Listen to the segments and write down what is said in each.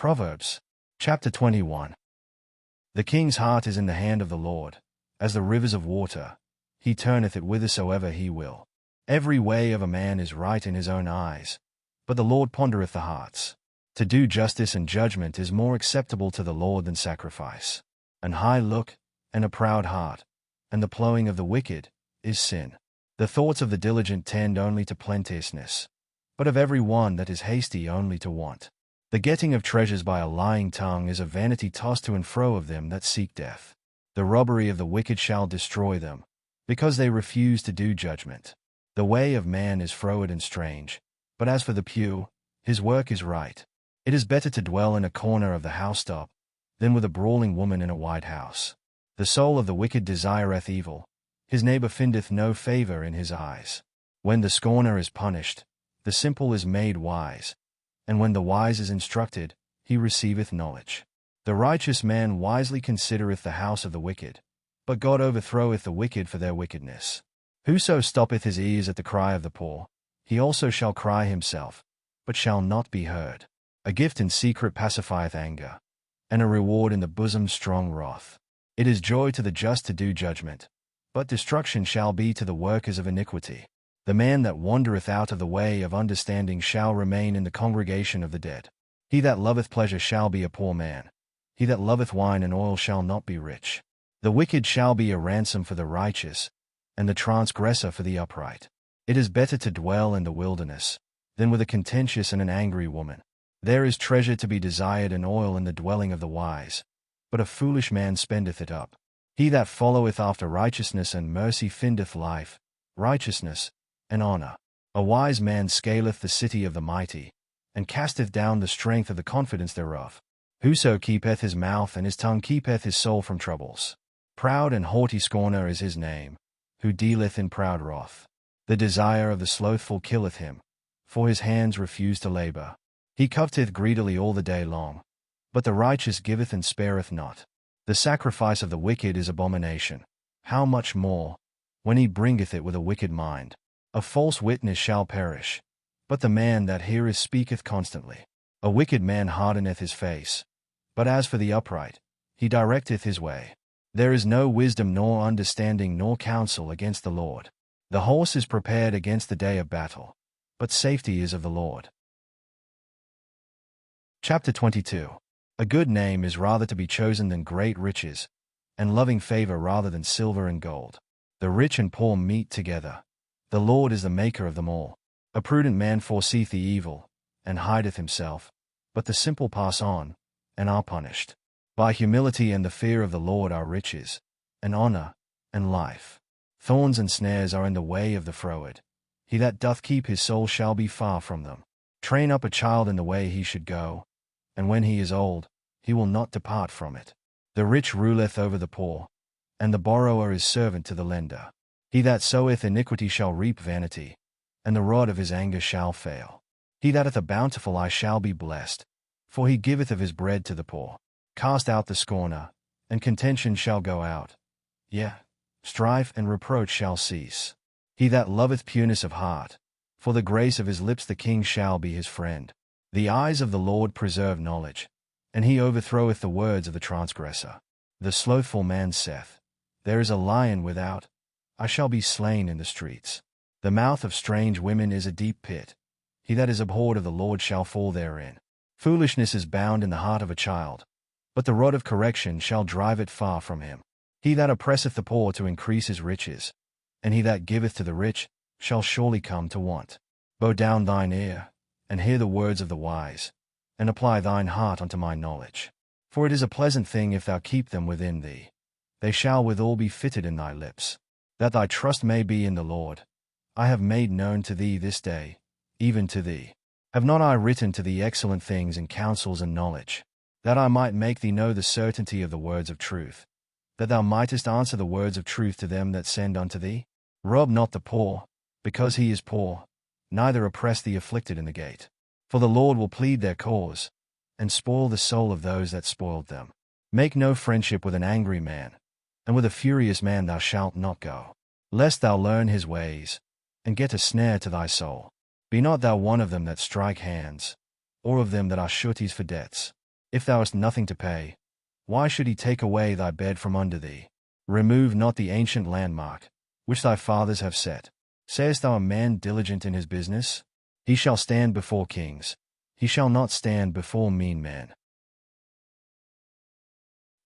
Proverbs, chapter 21. The king's heart is in the hand of the Lord, as the rivers of water. He turneth it whithersoever he will. Every way of a man is right in his own eyes, but the Lord pondereth the hearts. To do justice and judgment is more acceptable to the Lord than sacrifice. An high look, and a proud heart, and the plowing of the wicked, is sin. The thoughts of the diligent tend only to plenteousness, but of every one that is hasty only to want. The getting of treasures by a lying tongue is a vanity tossed to and fro of them that seek death. The robbery of the wicked shall destroy them, because they refuse to do judgment. The way of man is froward and strange, but as for the pew, his work is right. It is better to dwell in a corner of the housetop than with a brawling woman in a white house. The soul of the wicked desireth evil. His neighbor findeth no favor in his eyes. When the scorner is punished, the simple is made wise, and when the wise is instructed, he receiveth knowledge. The righteous man wisely considereth the house of the wicked, but God overthroweth the wicked for their wickedness. Whoso stoppeth his ears at the cry of the poor, he also shall cry himself, but shall not be heard. A gift in secret pacifieth anger, and a reward in the bosom strong wrath. It is joy to the just to do judgment, but destruction shall be to the workers of iniquity. The man that wandereth out of the way of understanding shall remain in the congregation of the dead. He that loveth pleasure shall be a poor man. He that loveth wine and oil shall not be rich. The wicked shall be a ransom for the righteous, and the transgressor for the upright. It is better to dwell in the wilderness than with a contentious and an angry woman. There is treasure to be desired and oil in the dwelling of the wise, but a foolish man spendeth it up. He that followeth after righteousness and mercy findeth life, righteousness, and honor. A wise man scaleth the city of the mighty, and casteth down the strength of the confidence thereof. Whoso keepeth his mouth and his tongue keepeth his soul from troubles. Proud and haughty scorner is his name, who dealeth in proud wrath. The desire of the slothful killeth him, for his hands refuse to labor. He coveteth greedily all the day long, but the righteous giveth and spareth not. The sacrifice of the wicked is abomination. How much more, when he bringeth it with a wicked mind? A false witness shall perish, but the man that heareth speaketh constantly. A wicked man hardeneth his face, but as for the upright, he directeth his way. There is no wisdom nor understanding nor counsel against the Lord. The horse is prepared against the day of battle, but safety is of the Lord. Chapter 22. A good name is rather to be chosen than great riches, and loving favor rather than silver and gold. The rich and poor meet together. The Lord is the maker of them all. A prudent man foreseeth the evil, and hideth himself, but the simple pass on, and are punished. By humility and the fear of the Lord are riches, and honor, and life. Thorns and snares are in the way of the froward. He that doth keep his soul shall be far from them. Train up a child in the way he should go, and when he is old, he will not depart from it. The rich ruleth over the poor, and the borrower is servant to the lender. He that soweth iniquity shall reap vanity, and the rod of his anger shall fail. He that hath a bountiful eye shall be blessed, for he giveth of his bread to the poor. Cast out the scorner, and contention shall go out. Yea, strife and reproach shall cease. He that loveth pureness of heart, for the grace of his lips the king shall be his friend. The eyes of the Lord preserve knowledge, and he overthroweth the words of the transgressor. The slothful man saith, There is a lion without, I shall be slain in the streets. The mouth of strange women is a deep pit. He that is abhorred of the Lord shall fall therein. Foolishness is bound in the heart of a child, but the rod of correction shall drive it far from him. He that oppresseth the poor to increase his riches, and he that giveth to the rich, shall surely come to want. Bow down thine ear, and hear the words of the wise, and apply thine heart unto my knowledge. For it is a pleasant thing if thou keep them within thee. They shall withal be fitted in thy lips. That thy trust may be in the Lord. I have made known to thee this day, even to thee. Have not I written to thee excellent things in counsels and knowledge, that I might make thee know the certainty of the words of truth, that thou mightest answer the words of truth to them that send unto thee? Rob not the poor, because he is poor, neither oppress the afflicted in the gate. For the Lord will plead their cause, and spoil the soul of those that spoiled them. Make no friendship with an angry man, and with a furious man thou shalt not go, lest thou learn his ways, and get a snare to thy soul. Be not thou one of them that strike hands, or of them that are sureties for debts. If thou hast nothing to pay, why should he take away thy bed from under thee? Remove not the ancient landmark, which thy fathers have set. Sayest thou a man diligent in his business? He shall stand before kings. He shall not stand before mean men.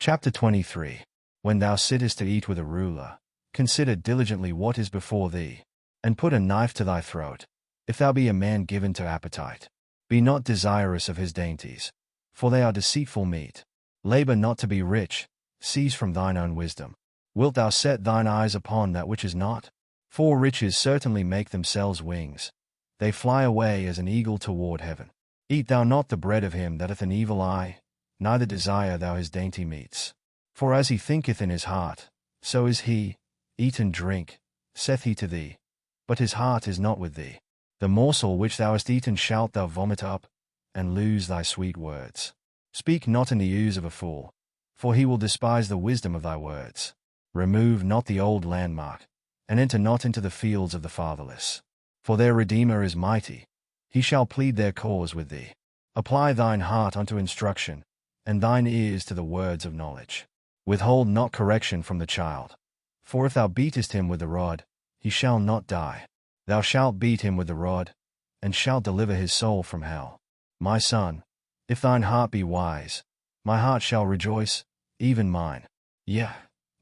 Chapter 23. When thou sittest to eat with a ruler, consider diligently what is before thee, and put a knife to thy throat, if thou be a man given to appetite. Be not desirous of his dainties, for they are deceitful meat. Labor not to be rich, cease from thine own wisdom. Wilt thou set thine eyes upon that which is not? For riches certainly make themselves wings. They fly away as an eagle toward heaven. Eat thou not the bread of him that hath an evil eye, neither desire thou his dainty meats. For as he thinketh in his heart, so is he. Eat and drink, saith he to thee, but his heart is not with thee. The morsel which thou hast eaten shalt thou vomit up, and lose thy sweet words. Speak not in the ears of a fool, for he will despise the wisdom of thy words. Remove not the old landmark, and enter not into the fields of the fatherless. For their Redeemer is mighty, he shall plead their cause with thee. Apply thine heart unto instruction, and thine ears to the words of knowledge. Withhold not correction from the child, for if thou beatest him with the rod, he shall not die. Thou shalt beat him with the rod, and shalt deliver his soul from hell. My son, if thine heart be wise, my heart shall rejoice, even mine. Yea,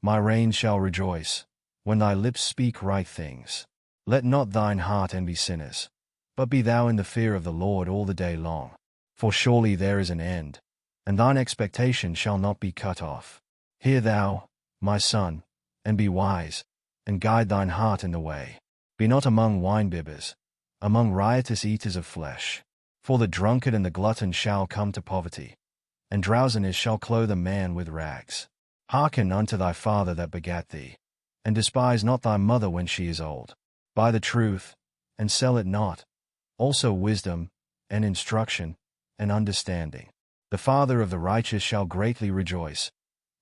my reins shall rejoice, when thy lips speak right things. Let not thine heart envy sinners, but be thou in the fear of the Lord all the day long. For surely there is an end, and thine expectation shall not be cut off. Hear thou, my son, and be wise, and guide thine heart in the way. Be not among winebibbers, among riotous eaters of flesh. For the drunkard and the glutton shall come to poverty, and drowsiness shall clothe a man with rags. Hearken unto thy father that begat thee, and despise not thy mother when she is old. Buy the truth, and sell it not, also wisdom, and instruction, and understanding. The father of the righteous shall greatly rejoice,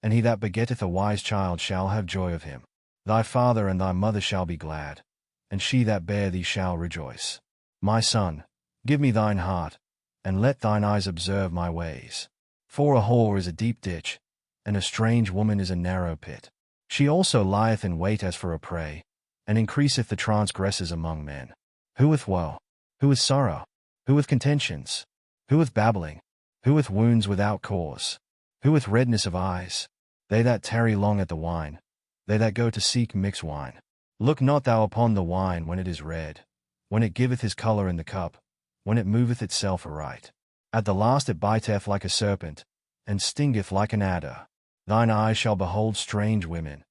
and he that begetteth a wise child shall have joy of him. Thy father and thy mother shall be glad, and she that bare thee shall rejoice. My son, give me thine heart, and let thine eyes observe my ways. For a whore is a deep ditch, and a strange woman is a narrow pit. She also lieth in wait as for a prey, and increaseth the transgressors among men. Who with woe? Who with sorrow? Who with contentions? Who with babbling? Who with wounds without cause? Who with redness of eyes? They that tarry long at the wine, they that go to seek mixed wine. Look not thou upon the wine when it is red, when it giveth his color in the cup, when it moveth itself aright. At the last it biteth like a serpent, and stingeth like an adder. Thine eyes shall behold strange women,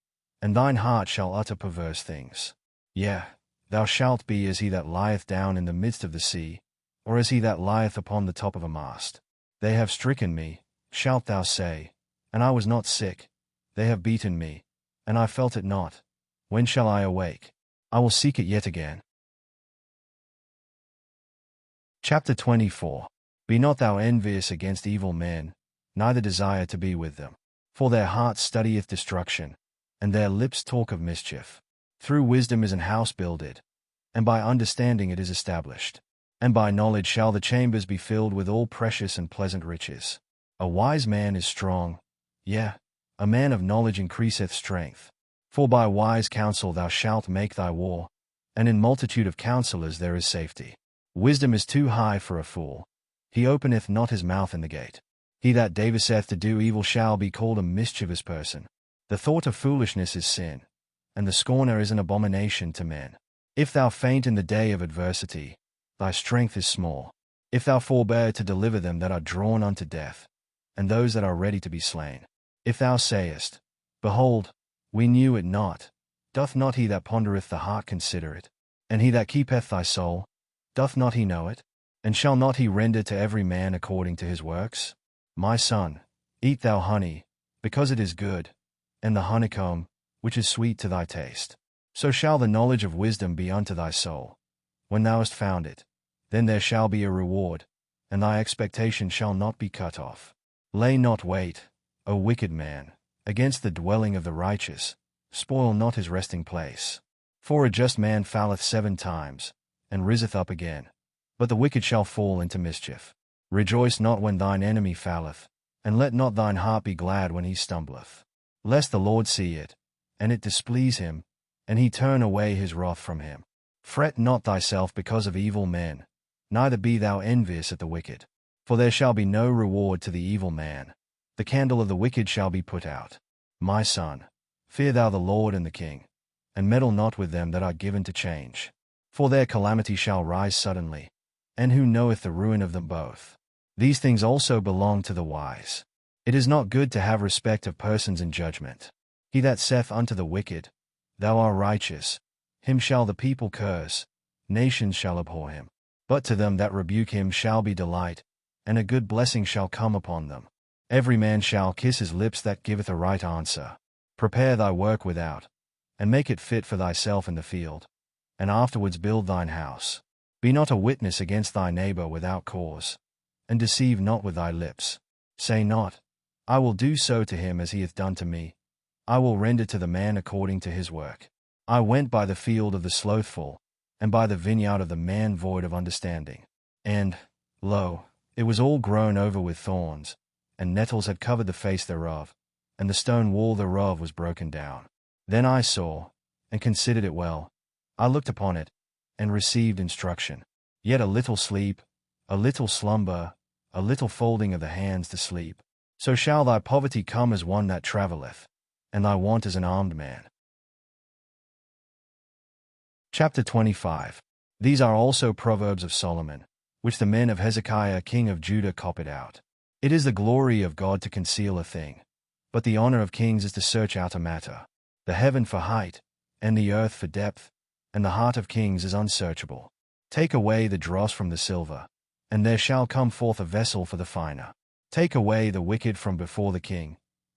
and thine heart shall utter perverse things. Yea, thou shalt be as he that lieth down in the midst of the sea, or as he that lieth upon the top of a mast. They have stricken me, shalt thou say, and I was not sick. They have beaten me, and I felt it not. When shall I awake? I will seek it yet again. Chapter 24. Be not thou envious against evil men, neither desire to be with them. For their heart studieth destruction, and their lips talk of mischief. Through wisdom is an house builded, and by understanding it is established. And by knowledge shall the chambers be filled with all precious and pleasant riches. A wise man is strong, yea, a man of knowledge increaseth strength. For by wise counsel thou shalt make thy war, and in multitude of counselors there is safety. Wisdom is too high for a fool. He openeth not his mouth in the gate. He that deviseth to do evil shall be called a mischievous person. The thought of foolishness is sin, and the scorner is an abomination to men. If thou faint in the day of adversity, thy strength is small. If thou forbear to deliver them that are drawn unto death, and those that are ready to be slain. If thou sayest, Behold, we knew it not, doth not he that pondereth the heart consider it? And he that keepeth thy soul, doth not he know it? And shall not he render to every man according to his works? My son, eat thou honey, because it is good, and the honeycomb, which is sweet to thy taste. So shall the knowledge of wisdom be unto thy soul. When thou hast found it, then there shall be a reward, and thy expectation shall not be cut off. Lay not wait, O wicked man, against the dwelling of the righteous, spoil not his resting place. For a just man falleth 7 times, and riseth up again, but the wicked shall fall into mischief. Rejoice not when thine enemy falleth, and let not thine heart be glad when he stumbleth. Lest the Lord see it, and it displease him, and he turn away his wrath from him. Fret not thyself because of evil men, neither be thou envious at the wicked. For there shall be no reward to the evil man. The candle of the wicked shall be put out. My son, fear thou the Lord and the king, and meddle not with them that are given to change. For their calamity shall rise suddenly, and who knoweth the ruin of them both? These things also belong to the wise. It is not good to have respect of persons in judgment. He that saith unto the wicked, Thou art righteous, him shall the people curse, nations shall abhor him. But to them that rebuke him shall be delight, and a good blessing shall come upon them. Every man shall kiss his lips that giveth a right answer. Prepare thy work without, and make it fit for thyself in the field, and afterwards build thine house. Be not a witness against thy neighbor without cause, and deceive not with thy lips. Say not, I will do so to him as he hath done to me. I will render to the man according to his work. I went by the field of the slothful, and by the vineyard of the man void of understanding. And, lo, it was all grown over with thorns, and nettles had covered the face thereof, and the stone wall thereof was broken down. Then I saw, and considered it well. I looked upon it, and received instruction. Yet a little sleep, a little slumber, a little folding of the hands to sleep. So shall thy poverty come as one that travelleth, and thy want as an armed man. Chapter 25. These are also Proverbs of Solomon, which the men of Hezekiah king of Judah copied out. It is the glory of God to conceal a thing, but the honor of kings is to search out a matter. The heaven for height, and the earth for depth, and the heart of kings is unsearchable. Take away the dross from the silver, and there shall come forth a vessel for the finer. Take away the wicked from before the king,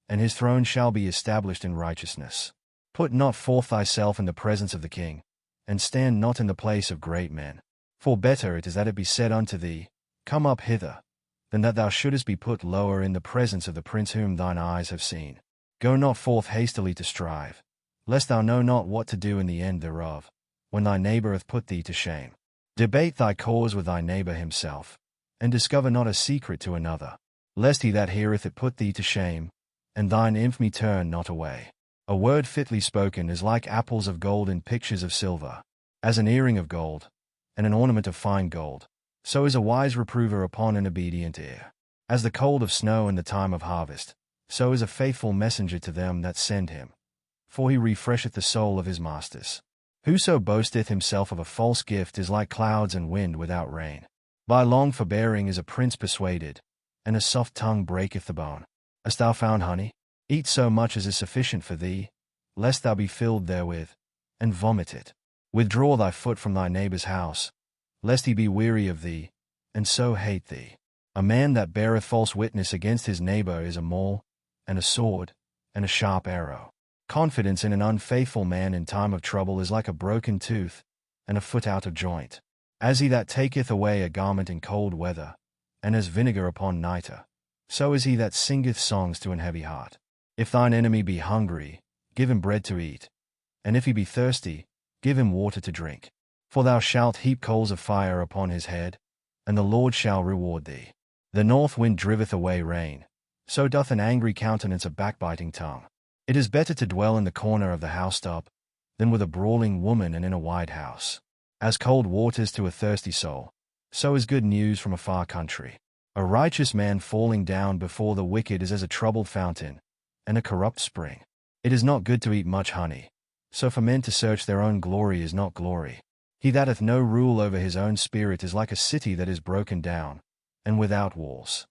and his throne shall be established in righteousness. Put not forth thyself in the presence of the king, and stand not in the place of great men. For better it is that it be said unto thee, Come up hither, than that thou shouldest be put lower in the presence of the prince whom thine eyes have seen. Go not forth hastily to strive, lest thou know not what to do in the end thereof, when thy neighbor hath put thee to shame. Debate thy cause with thy neighbor himself, and discover not a secret to another, lest he that heareth it put thee to shame, and thine infamy turn not away. A word fitly spoken is like apples of gold in pictures of silver. As an earring of gold, and an ornament of fine gold, so is a wise reprover upon an obedient ear. As the cold of snow in the time of harvest, so is a faithful messenger to them that send him. For he refresheth the soul of his masters. Whoso boasteth himself of a false gift is like clouds and wind without rain. By long forbearing is a prince persuaded, and a soft tongue breaketh the bone. Hast thou found honey? Eat so much as is sufficient for thee, lest thou be filled therewith, and vomit it. Withdraw thy foot from thy neighbor's house, lest he be weary of thee, and so hate thee. A man that beareth false witness against his neighbor is a mole, and a sword, and a sharp arrow. Confidence in an unfaithful man in time of trouble is like a broken tooth, and a foot out of joint. As he that taketh away a garment in cold weather, and as vinegar upon nitre, so is he that singeth songs to an heavy heart. If thine enemy be hungry, give him bread to eat, and if he be thirsty, give him water to drink. For thou shalt heap coals of fire upon his head, and the Lord shall reward thee. The north wind driveth away rain, so doth an angry countenance a backbiting tongue. It is better to dwell in the corner of the housetop, than with a brawling woman and in a wide house. As cold waters to a thirsty soul, so is good news from a far country. A righteous man falling down before the wicked is as a troubled fountain, and a corrupt spring. It is not good to eat much honey, so for men to search their own glory is not glory. He that hath no rule over his own spirit is like a city that is broken down, and without walls.